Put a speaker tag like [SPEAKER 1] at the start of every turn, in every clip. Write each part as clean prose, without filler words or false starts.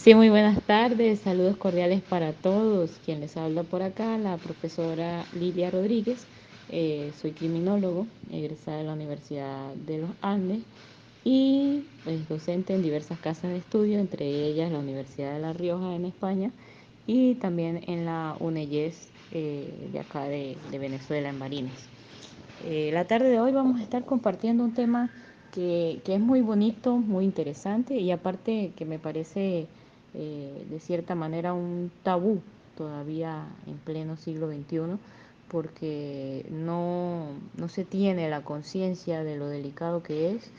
[SPEAKER 1] Sí, muy buenas tardes, saludos cordiales para todos. Quien les habla por acá, la profesora Lilia Rodríguez. Soy criminólogo, egresada de la Universidad de los Andes y pues, docente en diversas casas de estudio, entre ellas la Universidad de La Rioja en España y también en la UNEYES de acá de Venezuela, en Barines. La tarde de hoy vamos a estar compartiendo un tema que es muy bonito, muy interesante y aparte que me parece de cierta manera un tabú todavía en pleno siglo XXI porque no se tiene la conciencia de lo delicado que es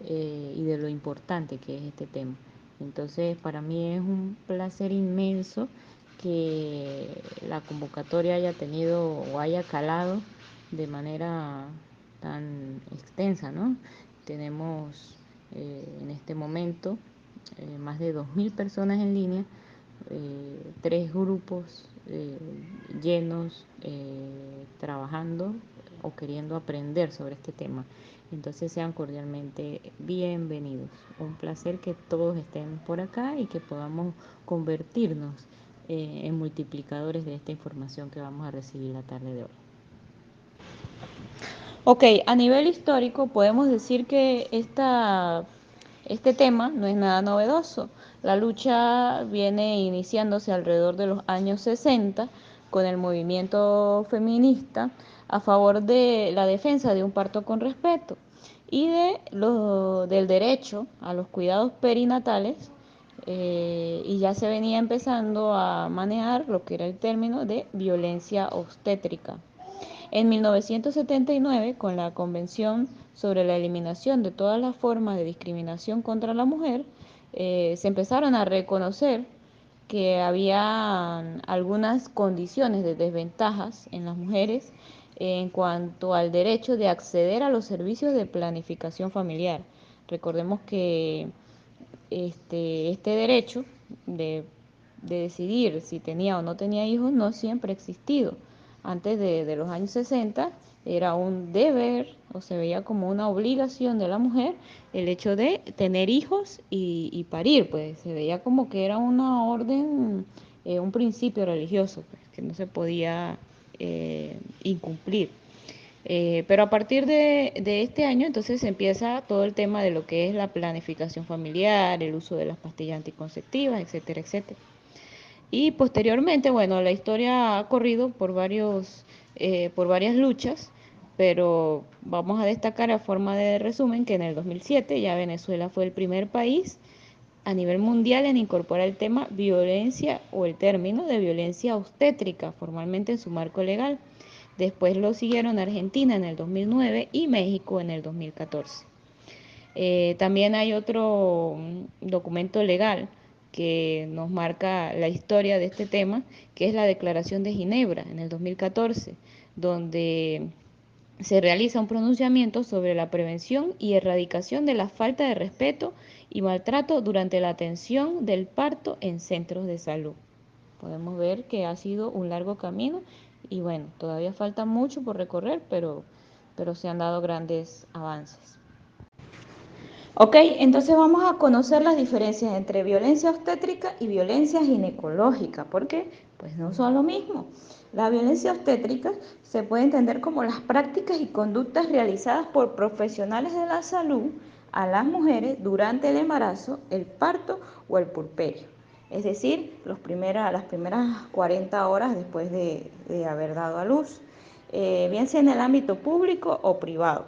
[SPEAKER 1] y de lo importante que es este tema. Entonces, para mí es un placer inmenso que la convocatoria haya tenido o haya calado de manera tan extensa, ¿no? Tenemos en este momento más de 2.000 personas en línea, tres grupos llenos trabajando o queriendo aprender sobre este tema. Entonces sean cordialmente bienvenidos. Un placer que todos estén por acá y que podamos convertirnos en multiplicadores de esta información que vamos a recibir la tarde de hoy. Ok, a nivel histórico podemos decir que este tema no es nada novedoso. La lucha viene iniciándose alrededor de los años 60 con el movimiento feminista a favor de la defensa de un parto con respeto y del derecho a los cuidados perinatales, y ya se venía empezando a manejar lo que era el término de violencia obstétrica. En 1979, con la Convención sobre la Eliminación de todas las formas de discriminación contra la mujer, se empezaron a reconocer que había algunas condiciones de desventajas en las mujeres en cuanto al derecho de acceder a los servicios de planificación familiar. Recordemos que este derecho de, de decidir si tenía o no tenía hijos no siempre ha existido. Antes de los años 60 era un deber o se veía como una obligación de la mujer el hecho de tener hijos y parir, pues se veía como que era una orden, un principio religioso, pues, que no se podía incumplir. Pero a partir de este año, entonces empieza todo el tema de lo que es la planificación familiar, el uso de las pastillas anticonceptivas, etcétera, etcétera. Y posteriormente, bueno, la historia ha corrido por varias luchas, pero vamos a destacar a forma de resumen que en el 2007 ya Venezuela fue el primer país a nivel mundial en incorporar el tema violencia o el término de violencia obstétrica formalmente en su marco legal. Después lo siguieron Argentina en el 2009 y México en el 2014. También hay otro documento legal que nos marca la historia de este tema, que es la Declaración de Ginebra en el 2014, donde se realiza un pronunciamiento sobre la prevención y erradicación de la falta de respeto y maltrato durante la atención del parto en centros de salud. Podemos ver que ha sido un largo camino y bueno, todavía falta mucho por recorrer, pero se han dado grandes avances. Ok, entonces vamos a conocer las diferencias entre violencia obstétrica y violencia ginecológica, porque pues no son lo mismo. La violencia obstétrica se puede entender como las prácticas y conductas realizadas por profesionales de la salud a las mujeres durante el embarazo, el parto o el puerperio. Es decir, las primeras 40 horas después de haber dado a luz, bien sea en el ámbito público o privado,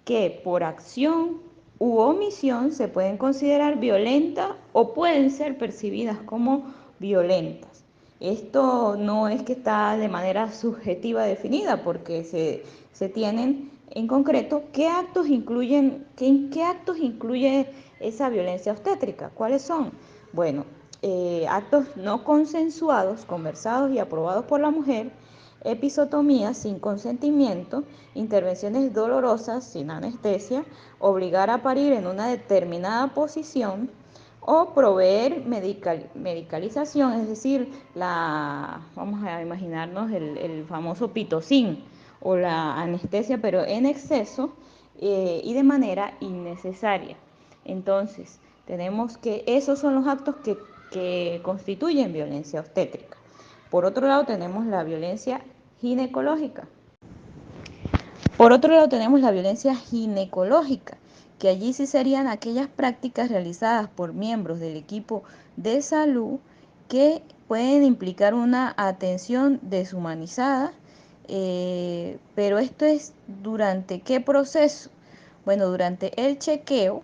[SPEAKER 1] que por acción u omisión se pueden considerar violentas o pueden ser percibidas como violentas. Esto no es que está de manera subjetiva definida, porque se tienen en concreto qué actos incluye esa violencia obstétrica. ¿Cuáles son? Bueno, actos no consensuados, conversados y aprobados por la mujer, episotomía sin consentimiento, intervenciones dolorosas sin anestesia, obligar a parir en una determinada posición o proveer medicalización, es decir, vamos a imaginarnos el famoso pitocin o la anestesia, pero en exceso y de manera innecesaria. Entonces, tenemos que esos son los actos que que constituyen violencia obstétrica. Por otro lado, tenemos la violencia ginecológica. Por otro lado, tenemos la violencia ginecológica, que allí sí serían aquellas prácticas realizadas por miembros del equipo de salud que pueden implicar una atención deshumanizada, pero esto es durante qué proceso. Bueno, durante el chequeo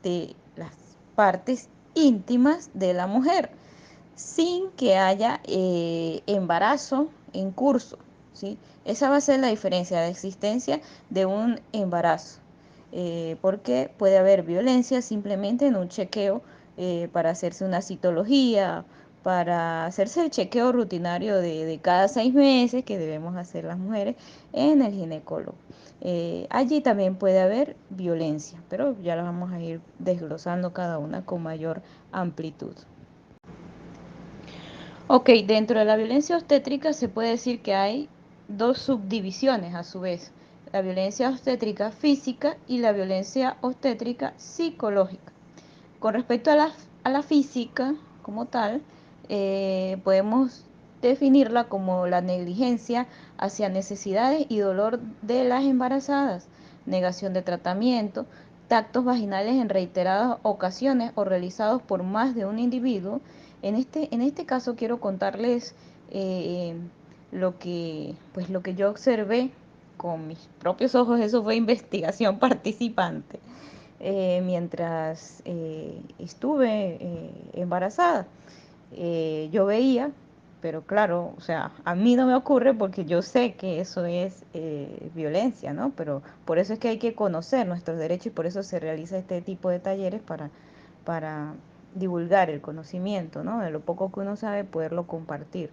[SPEAKER 1] de las partes íntimas de la mujer, sin que haya embarazo en curso, ¿sí? Esa va a ser la diferencia, la existencia de un embarazo, porque puede haber violencia simplemente en un chequeo para hacerse una citología, para hacerse el chequeo rutinario de cada 6 meses que debemos hacer las mujeres en el ginecólogo. Allí también puede haber violencia, pero ya la vamos a ir desglosando cada una con mayor amplitud. Ok, dentro de la violencia obstétrica se puede decir que hay dos subdivisiones a su vez, la violencia obstétrica física y la violencia obstétrica psicológica. Con respecto a la física como tal, podemos definirla como la negligencia hacia necesidades y dolor de las embarazadas, negación de tratamiento, tactos vaginales en reiteradas ocasiones o realizados por más de un individuo. En este caso quiero contarles eh, lo que yo observé con mis propios ojos. Eso fue investigación participante mientras estuve embarazada. Yo veía, pero claro, o sea, a mí no me ocurre porque yo sé que eso es violencia, ¿no? Pero por eso es que hay que conocer nuestros derechos y por eso se realiza este tipo de talleres para divulgar el conocimiento, ¿no? De lo poco que uno sabe, poderlo compartir.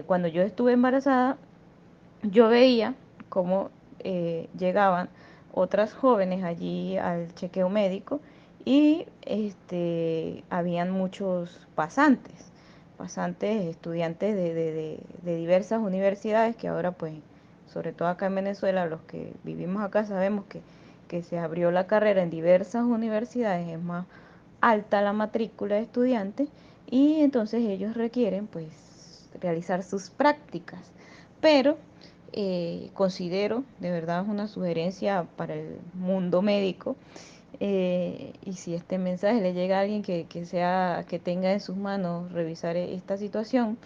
[SPEAKER 1] Cuando yo estuve embarazada, yo veía cómo llegaban otras jóvenes allí al chequeo médico y habían muchos pasantes, estudiantes de diversas universidades que ahora pues, sobre todo acá en Venezuela, los que vivimos acá sabemos que se abrió la carrera en diversas universidades, es más alta la matrícula de estudiantes y entonces ellos requieren pues realizar sus prácticas. Pero considero, de verdad es una sugerencia para el mundo médico, y si este mensaje le llega a alguien que tenga en sus manos revisar esta situación,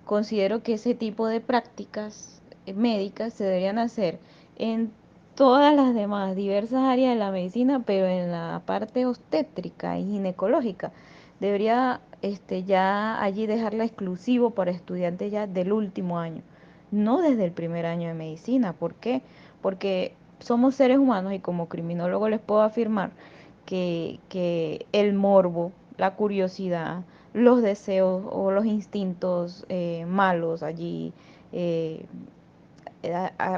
[SPEAKER 1] considero que ese tipo de prácticas médicas se deberían hacer en todas las demás diversas áreas de la medicina, pero en la parte obstétrica y ginecológica debería ya allí dejarla exclusivo para estudiantes ya del último año, no desde el primer año de medicina. ¿Por qué? Porque somos seres humanos y como criminólogo les puedo afirmar que el morbo, la curiosidad, los deseos o los instintos malos allí eh,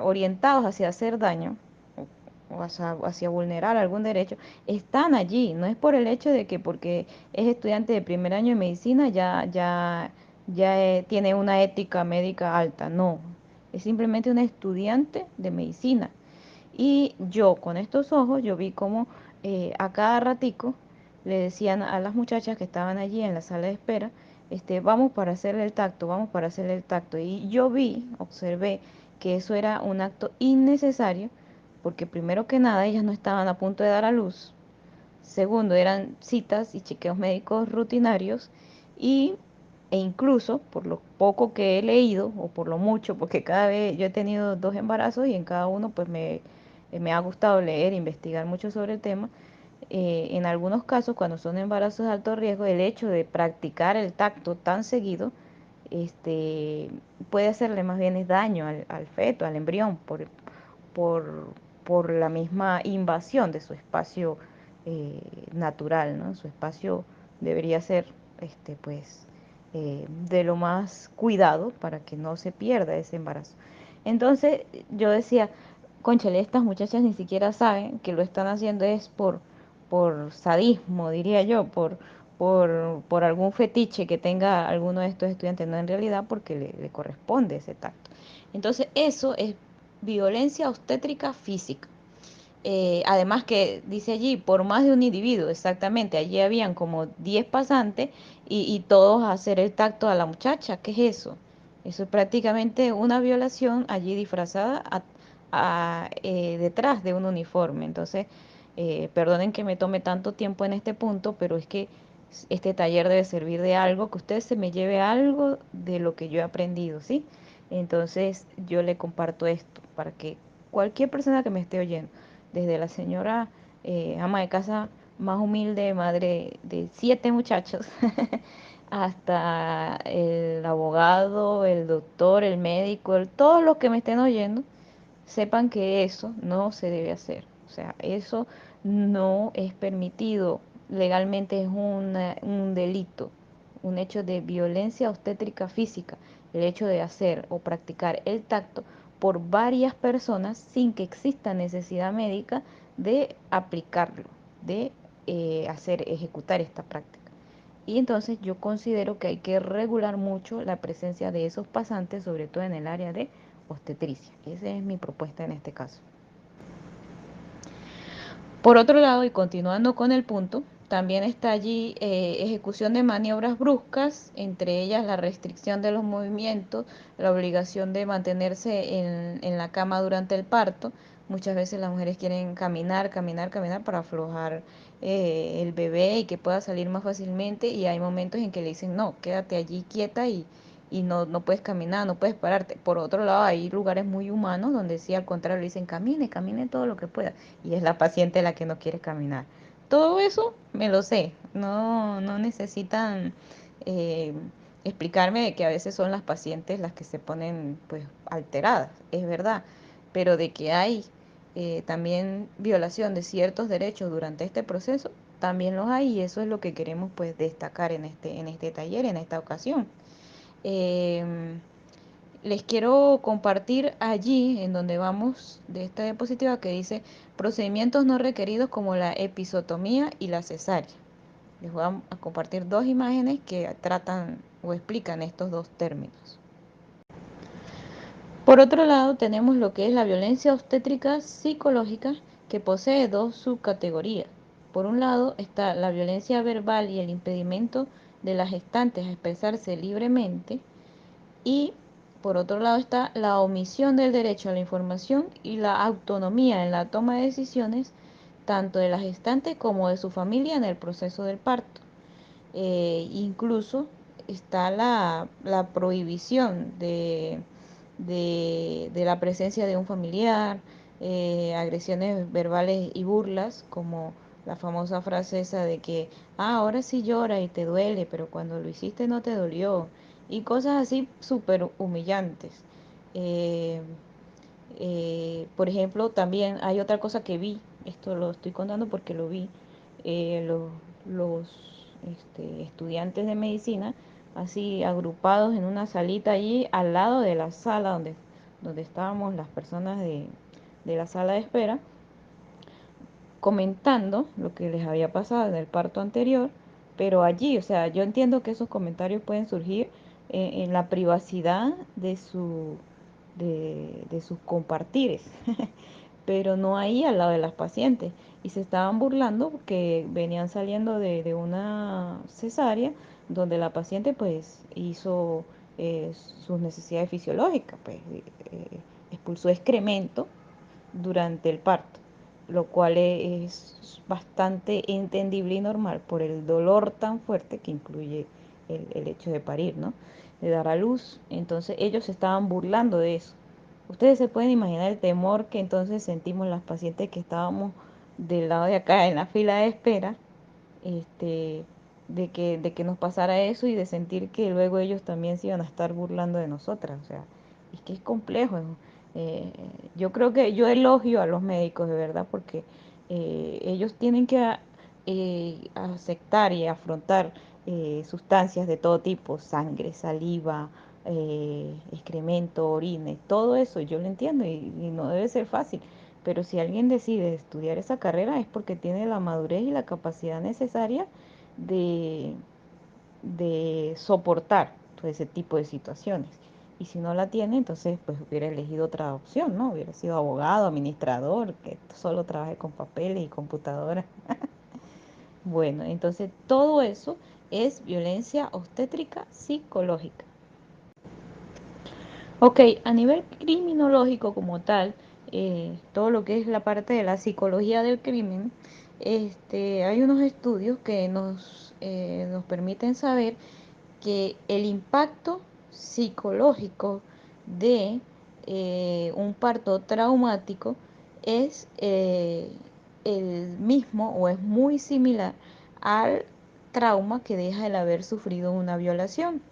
[SPEAKER 1] orientados hacia hacer daño o hacia vulnerar algún derecho, están allí. No es por el hecho de que porque es estudiante de primer año de medicina ya tiene una ética médica alta. No, es simplemente un estudiante de medicina. Y yo con estos ojos, yo vi como a cada ratico le decían a las muchachas que estaban allí en la sala de espera, vamos para hacerle el tacto, vamos para hacerle el tacto. Y yo observé que eso era un acto innecesario, porque primero que nada ellas no estaban a punto de dar a luz. Segundo, eran citas y chequeos médicos rutinarios y, e incluso por lo poco que he leído o por lo mucho, porque cada vez yo he tenido 2 embarazos y en cada uno pues me ha gustado leer, investigar mucho sobre el tema. En algunos casos, cuando son embarazos de alto riesgo, el hecho de practicar el tacto tan seguido este, puede hacerle más bien daño al feto, al embrión, por, por la misma invasión de su espacio natural, ¿no? Su espacio debería ser, pues, de lo más cuidado para que no se pierda ese embarazo. Entonces yo decía, cónchale, estas muchachas ni siquiera saben que lo están haciendo es por sadismo, diría yo, por algún fetiche que tenga alguno de estos estudiantes, no en realidad porque le corresponde ese tacto. Entonces eso es violencia obstétrica física. Además que dice allí, por más de un individuo, exactamente, allí habían como 10 pasantes y todos a hacer el tacto a la muchacha. ¿Qué es eso? Eso es prácticamente una violación allí disfrazada detrás de un uniforme. Entonces, perdonen que me tome tanto tiempo en este punto, pero es que este taller debe servir de algo, que usted se me lleve algo de lo que yo he aprendido, ¿sí? Entonces, yo le comparto esto para que cualquier persona que me esté oyendo, desde la señora ama de casa más humilde, madre de 7 muchachos, hasta el abogado, el doctor, el médico, todos los que me estén oyendo, sepan que eso no se debe hacer. O sea, eso no es permitido. Legalmente es un delito, un hecho de violencia obstétrica física, el hecho de hacer o practicar el tacto por varias personas sin que exista necesidad médica de aplicarlo, de ejecutar esta práctica. Y entonces yo considero que hay que regular mucho la presencia de esos pasantes, sobre todo en el área de obstetricia. Esa es mi propuesta en este caso. Por otro lado, y continuando con el punto, también está allí ejecución de maniobras bruscas, entre ellas la restricción de los movimientos, la obligación de mantenerse en la cama durante el parto. Muchas veces las mujeres quieren caminar, caminar, caminar para aflojar el bebé y que pueda salir más fácilmente, y hay momentos en que le dicen, no, quédate allí quieta y no, no puedes caminar, no puedes pararte. Por otro lado, hay lugares muy humanos donde sí, al contrario, le dicen, camine, camine todo lo que pueda, y es la paciente la que no quiere caminar. Todo eso me lo sé, no, no necesitan eh, explicarme de que a veces son las pacientes las que se ponen pues alteradas, es verdad, pero de que hay también violación de ciertos derechos durante este proceso, también los hay, y eso es lo que queremos pues destacar en este taller, en esta ocasión. Eh, Les quiero compartir allí, en donde vamos de esta diapositiva, que dice procedimientos no requeridos como la episotomía y la cesárea. Les voy a compartir dos imágenes que tratan o explican estos dos términos. Por otro lado, tenemos lo que es la violencia obstétrica psicológica, que posee dos subcategorías. Por un lado está la violencia verbal y el impedimento de las gestantes a expresarse libremente. Y por otro lado está la omisión del derecho a la información y la autonomía en la toma de decisiones, tanto de la gestante como de su familia en el proceso del parto. Incluso está la prohibición de la presencia de un familiar, agresiones verbales y burlas, como la famosa frase esa de que, ahora sí llora y te duele, pero cuando lo hiciste no te dolió, y cosas así súper humillantes. Eh, por ejemplo, también hay otra cosa que vi, esto lo estoy contando porque lo vi, los estudiantes de medicina así agrupados en una salita allí al lado de la sala donde estábamos las personas de la sala de espera, comentando lo que les había pasado en el parto anterior, pero allí, o sea, yo entiendo que esos comentarios pueden surgir en la privacidad de sus compartires, pero no ahí al lado de las pacientes. Y se estaban burlando porque venían saliendo de una cesárea donde la paciente pues hizo eh, sus necesidades fisiológicas, pues expulsó excremento durante el parto, lo cual es bastante entendible y normal por el dolor tan fuerte que incluye el hecho de parir, ¿no? De dar a luz. Entonces ellos se estaban burlando de eso. Ustedes se pueden imaginar el temor que entonces sentimos las pacientes que estábamos del lado de acá en la fila de espera, este, de que nos pasara eso y de sentir que luego ellos también se iban a estar burlando de nosotras. O sea, es que es complejo. Eh, yo creo que yo elogio a los médicos de verdad porque ellos tienen que aceptar y afrontar sustancias de todo tipo, sangre, saliva, excremento, orines, todo eso, yo lo entiendo y no debe ser fácil. Pero si alguien decide estudiar esa carrera es porque tiene la madurez y la capacidad necesaria de, de soportar todo ese tipo de situaciones. y si no la tiene, entonces pues hubiera elegido otra opción, ¿no? Hubiera sido abogado, administrador, que solo trabaje con papeles y computadoras. Bueno, entonces todo eso es violencia obstétrica psicológica. Ok, a nivel criminológico como tal, todo lo que es la parte de la psicología del crimen, hay unos estudios que nos permiten saber que el impacto psicológico de un parto traumático es el mismo o es muy similar al trauma que deja el haber sufrido una violación.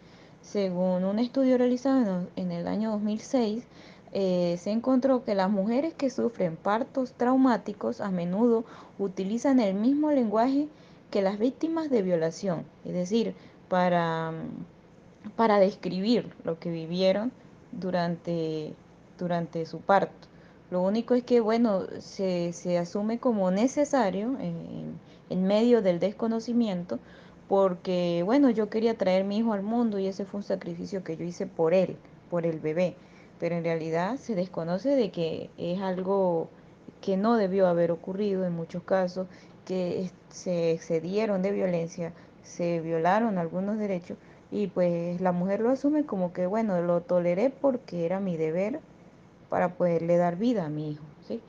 [SPEAKER 1] Según un estudio realizado en el año 2006, se encontró que las mujeres que sufren partos traumáticos a menudo utilizan el mismo lenguaje que las víctimas de violación, es decir, para, para describir lo que vivieron durante, durante su parto. Lo único es que, bueno, se asume como necesario en medio del desconocimiento, porque, bueno, yo quería traer mi hijo al mundo y ese fue un sacrificio que yo hice por él, por el bebé, pero en realidad se desconoce de que es algo que no debió haber ocurrido en muchos casos, que se excedieron de violencia, se violaron algunos derechos y pues la mujer lo asume como que, bueno, lo toleré porque era mi deber para poderle dar vida a mi hijo, ¿sí?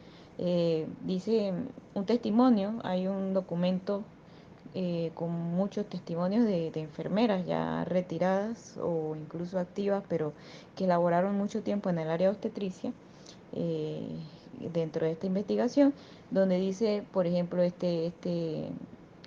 [SPEAKER 1] Dice un testimonio, hay un documento con muchos testimonios de enfermeras ya retiradas o incluso activas, pero que laboraron mucho tiempo en el área de obstetricia, eh, dentro de esta investigación, donde dice, por ejemplo, este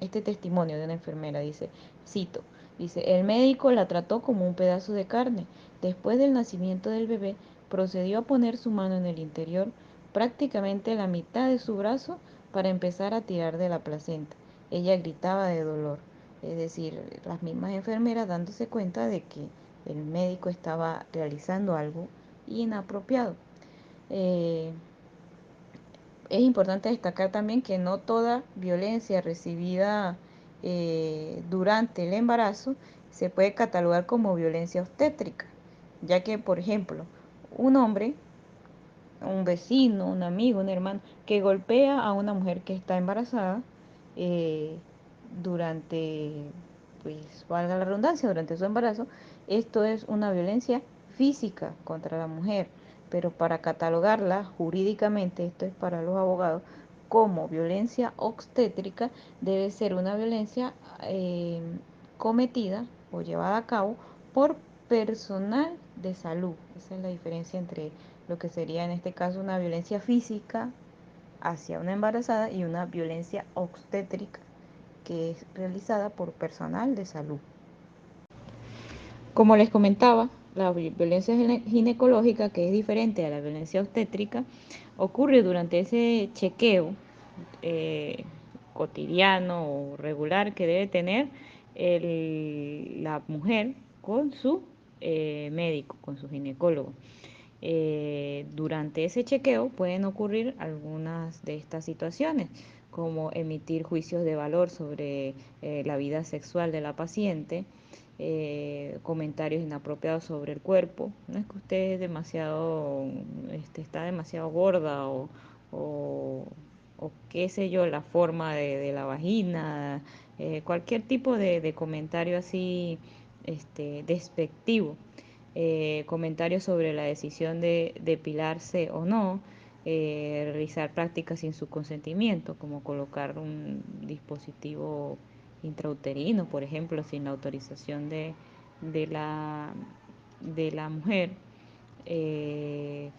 [SPEAKER 1] testimonio de una enfermera, dice, cito, dice, el médico la trató como un pedazo de carne. Después del nacimiento del bebé, procedió a poner su mano en el interior, prácticamente la mitad de su brazo, para empezar a tirar de la placenta. Ella gritaba de dolor, es decir, las mismas enfermeras dándose cuenta de que el médico estaba realizando algo inapropiado. Eh, es importante destacar también que no toda violencia recibida durante el embarazo se puede catalogar como violencia obstétrica, ya que, por ejemplo, un hombre, un vecino, un amigo, un hermano, que golpea a una mujer que está embarazada eh, durante, pues valga la redundancia, durante su embarazo, esto es una violencia física contra la mujer, pero para catalogarla jurídicamente, esto es para los abogados, como violencia obstétrica, debe ser una violencia cometida o llevada a cabo por personal de salud. Esa es la diferencia entre lo que sería en este caso una violencia física hacia una embarazada y una violencia obstétrica que es realizada por personal de salud. Como les comentaba, la violencia ginecológica, que es diferente a la violencia obstétrica, ocurre durante ese chequeo eh, cotidiano o regular que debe tener la mujer con su médico, con su ginecólogo. Durante ese chequeo pueden ocurrir algunas de estas situaciones, como emitir juicios de valor sobre la vida sexual de la paciente, comentarios inapropiados sobre el cuerpo. No es que usted es demasiado, está demasiado gorda o, o qué sé yo, la forma de la vagina, cualquier tipo de comentario así despectivo. Comentarios sobre la decisión de depilarse o no, realizar prácticas sin su consentimiento, como colocar un dispositivo intrauterino, por ejemplo, sin la autorización de, la, de la mujer, eh,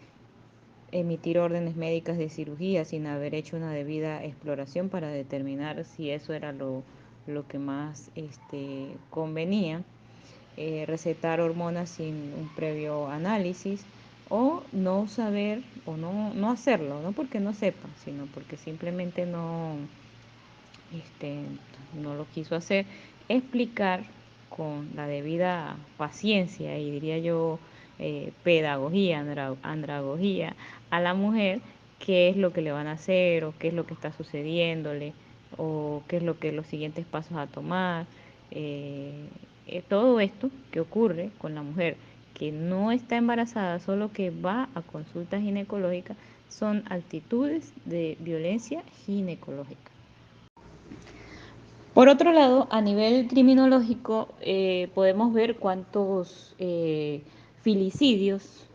[SPEAKER 1] emitir órdenes médicas de cirugía sin haber hecho una debida exploración para determinar si eso era lo que más convenía, recetar hormonas sin un previo análisis o no saber o no hacerlo, no porque no sepa, sino porque simplemente este, no lo quiso hacer, explicar con la debida paciencia y diría yo pedagogía, andragogía a la mujer qué es lo que le van a hacer o qué es lo que está sucediéndole o qué es lo que los siguientes pasos a tomar. Todo esto que ocurre con la mujer que no está embarazada, solo que va a consulta ginecológica, son actitudes de violencia ginecológica. Por otro lado, a nivel criminológico, podemos ver cuántos filicidios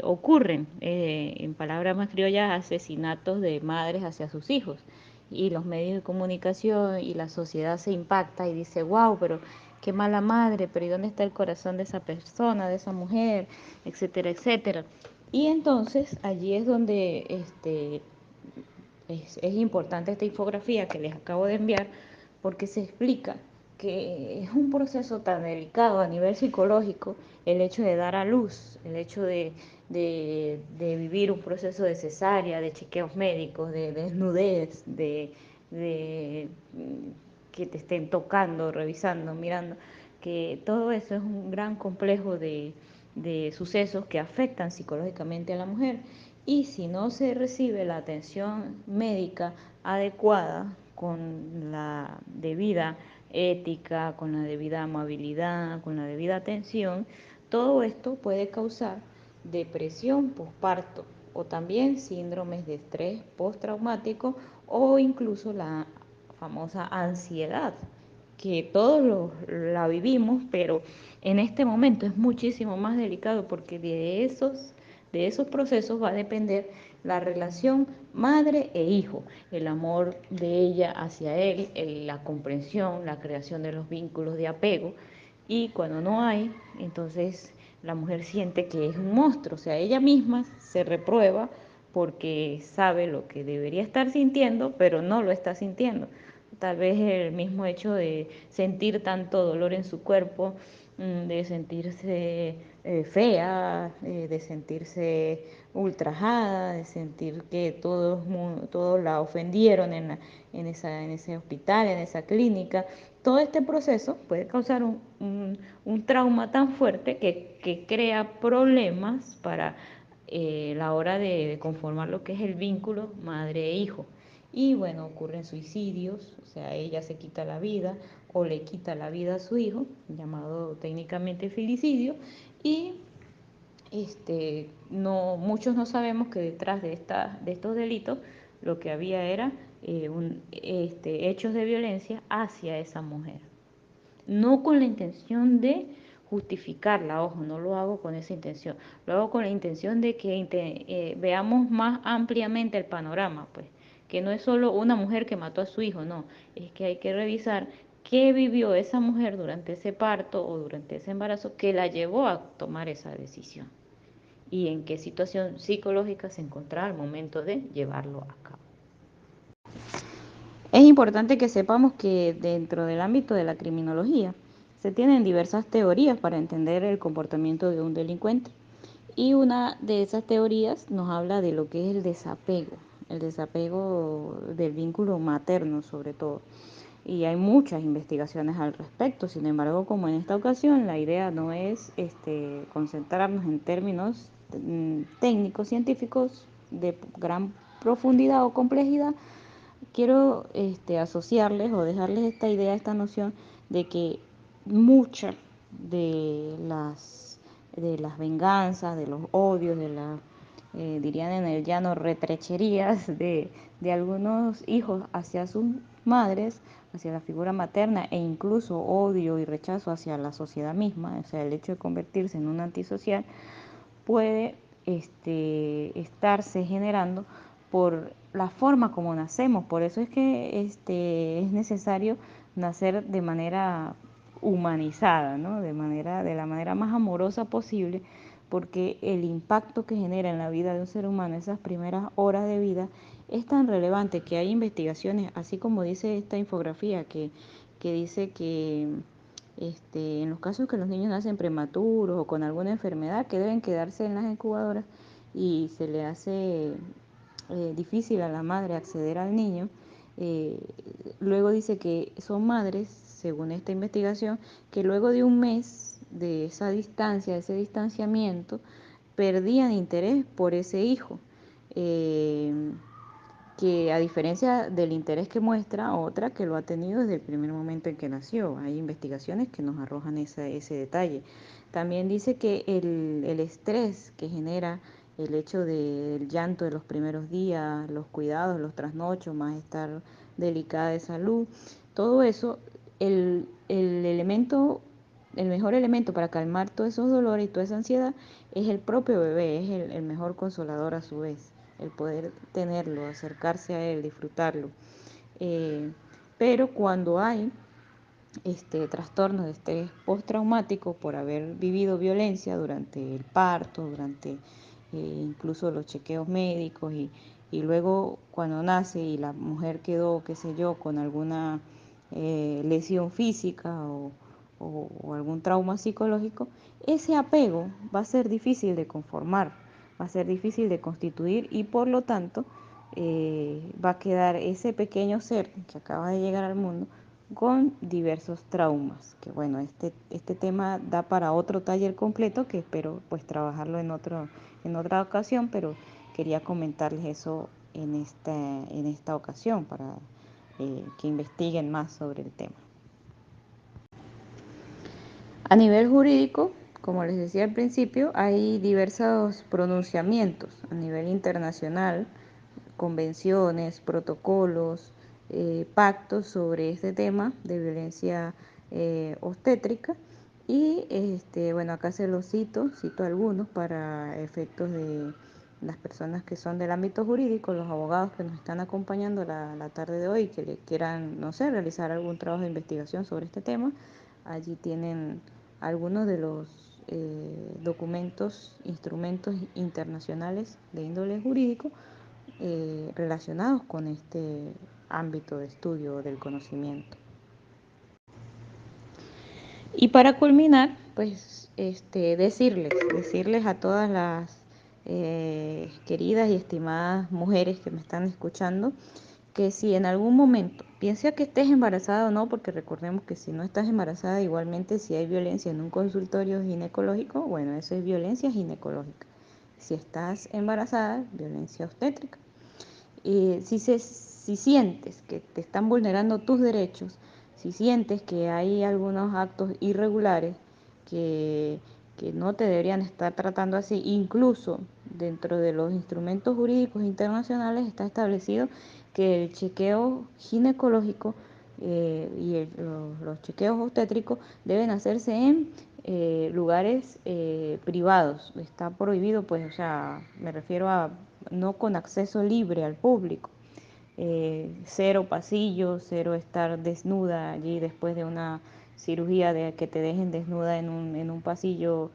[SPEAKER 1] ocurren, en palabras más criollas, asesinatos de madres hacia sus hijos. Y los medios de comunicación y la sociedad se impacta y dice, wow, pero qué mala madre, pero ¿y dónde está el corazón de esa persona, de esa mujer, etcétera, etcétera? Y entonces allí es donde es importante esta infografía que les acabo de enviar, porque se explica que es un proceso tan delicado a nivel psicológico el hecho de dar a luz, el hecho de vivir un proceso de cesárea, de chequeos médicos, de desnudez, de que te estén tocando, revisando, mirando, que todo eso es un gran complejo de sucesos que afectan psicológicamente a la mujer. Y si no se recibe la atención médica adecuada, con la debida ética, con la debida amabilidad, con la debida atención, todo esto puede causar depresión postparto o también síndromes de estrés postraumático o incluso la famosa ansiedad, que todos la vivimos, pero en este momento es muchísimo más delicado porque de esos procesos va a depender la relación madre e hijo, el amor de ella hacia él, la comprensión, la creación de los vínculos de apego. Y cuando no hay, entonces la mujer siente que es un monstruo, o sea, ella misma se reprueba porque sabe lo que debería estar sintiendo, pero no lo está sintiendo. Tal vez el mismo hecho de sentir tanto dolor en su cuerpo, de sentirse fea, de sentirse ultrajada, de sentir que todos la ofendieron en ese hospital, en esa clínica. Todo este proceso puede causar un trauma tan fuerte que crea problemas para la hora de conformar lo que es el vínculo madre e hijo. Y bueno, ocurren suicidios, o sea, ella se quita la vida o le quita la vida a su hijo, llamado técnicamente filicidio, y muchos no sabemos que detrás de estos delitos lo que había era hechos de violencia hacia esa mujer. No con la intención de justificarla, ojo, no lo hago con esa intención, lo hago con la intención de que veamos más ampliamente el panorama, pues, que no es solo una mujer que mató a su hijo, no, es que hay que revisar qué vivió esa mujer durante ese parto o durante ese embarazo que la llevó a tomar esa decisión y en qué situación psicológica se encontraba al momento de llevarlo a cabo. Es importante que sepamos que dentro del ámbito de la criminología se tienen diversas teorías para entender el comportamiento de un delincuente. Y una de esas teorías nos habla de lo que es el desapego del vínculo materno sobre todo. Y hay muchas investigaciones al respecto. Sin embargo, como en esta ocasión, la idea no es concentrarnos en términos técnicos, científicos de gran profundidad o complejidad. Quiero asociarles o dejarles esta idea, esta noción de que muchas de las venganzas, de los odios, dirían en el llano, retrecherías de algunos hijos hacia sus madres, hacia la figura materna, e incluso odio y rechazo hacia la sociedad misma, o sea, el hecho de convertirse en un antisocial, puede estarse generando por la forma como nacemos. Por eso es que es necesario nacer de manera humanizada, ¿no? De la manera más amorosa posible, porque el impacto que genera en la vida de un ser humano esas primeras horas de vida es tan relevante que hay investigaciones, así como dice esta infografía, que dice que en los casos que los niños nacen prematuros o con alguna enfermedad, que deben quedarse en las incubadoras y se le hace difícil a la madre acceder al niño. eh, Luego dice que son madres, según esta investigación, que luego de un mes de esa distancia, de ese distanciamiento, perdían interés por ese hijo. que a diferencia del interés que muestra otra que lo ha tenido desde el primer momento en que nació. Hay investigaciones que nos arrojan ese detalle. También dice que el estrés que genera el hecho del llanto de los primeros días, los cuidados, los trasnochos, más estar delicada de salud, todo eso, el elemento, el mejor elemento para calmar todos esos dolores y toda esa ansiedad es el propio bebé, es el mejor consolador a su vez, el poder tenerlo, acercarse a él, disfrutarlo. Eh, pero cuando hay trastornos de estrés postraumático por haber vivido violencia durante el parto, durante incluso los chequeos médicos y luego cuando nace y la mujer quedó, qué sé yo, con alguna lesión física o algún trauma psicológico, ese apego va a ser difícil de conformar, va a ser difícil de constituir y por lo tanto va a quedar ese pequeño ser que acaba de llegar al mundo con diversos traumas, que bueno, este tema da para otro taller completo que espero pues trabajarlo en otra ocasión, pero quería comentarles eso en esta ocasión para que investiguen más sobre el tema. A nivel jurídico, como les decía al principio, hay diversos pronunciamientos a nivel internacional, convenciones, protocolos, pactos sobre este tema de violencia obstétrica. Y bueno, acá se los cito algunos para efectos de las personas que son del ámbito jurídico, los abogados que nos están acompañando la tarde de hoy, que le quieran, no sé, realizar algún trabajo de investigación sobre este tema. Allí tienen algunos de los documentos, instrumentos internacionales de índole jurídico relacionados con este ámbito de estudio del conocimiento. Y para culminar, pues decirles a todas las queridas y estimadas mujeres que me están escuchando, que si en algún momento, piensa que estés embarazada o no, porque recordemos que si no estás embarazada, igualmente si hay violencia en un consultorio ginecológico, bueno, eso es violencia ginecológica. Si estás embarazada, violencia obstétrica. Si sientes que te están vulnerando tus derechos, si sientes que hay algunos actos irregulares que, que no te deberían estar tratando así, incluso dentro de los instrumentos jurídicos internacionales está establecido que el chequeo ginecológico los chequeos obstétricos deben hacerse en lugares privados. Está prohibido, pues, o sea, me refiero a no con acceso libre al público. Cero pasillos, cero estar desnuda allí después de una cirugía, de que te dejen desnuda en un pasillo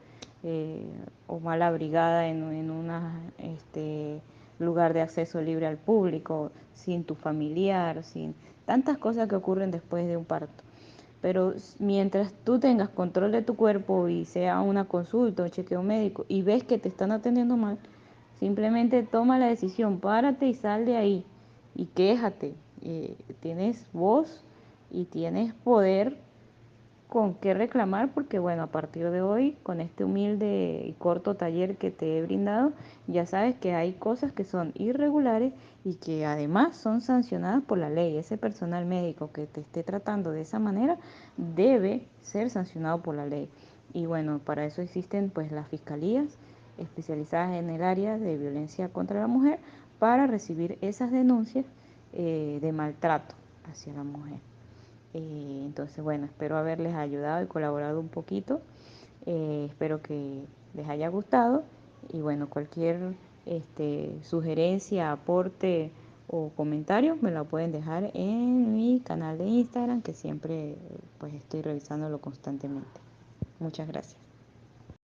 [SPEAKER 1] o mal abrigada en un lugar de acceso libre al público, sin tu familiar, sin tantas cosas que ocurren después de un parto. Pero mientras tú tengas control de tu cuerpo y sea una consulta o chequeo médico y ves que te están atendiendo mal, simplemente toma la decisión, párate y sal de ahí y quéjate. Tienes voz y tienes poder con qué reclamar, porque bueno, a partir de hoy, con este humilde y corto taller que te he brindado, ya sabes que hay cosas que son irregulares y que además son sancionadas por la ley. Ese personal médico que te esté tratando de esa manera debe ser sancionado por la ley. Y bueno, para eso existen pues las fiscalías especializadas en el área de violencia contra la mujer para recibir esas denuncias de maltrato hacia la mujer. Entonces, bueno, espero haberles ayudado y colaborado un poquito. Espero que les haya gustado. Y bueno, cualquier sugerencia, aporte o comentario me lo pueden dejar en mi canal de Instagram, que siempre pues estoy revisándolo constantemente. Muchas gracias.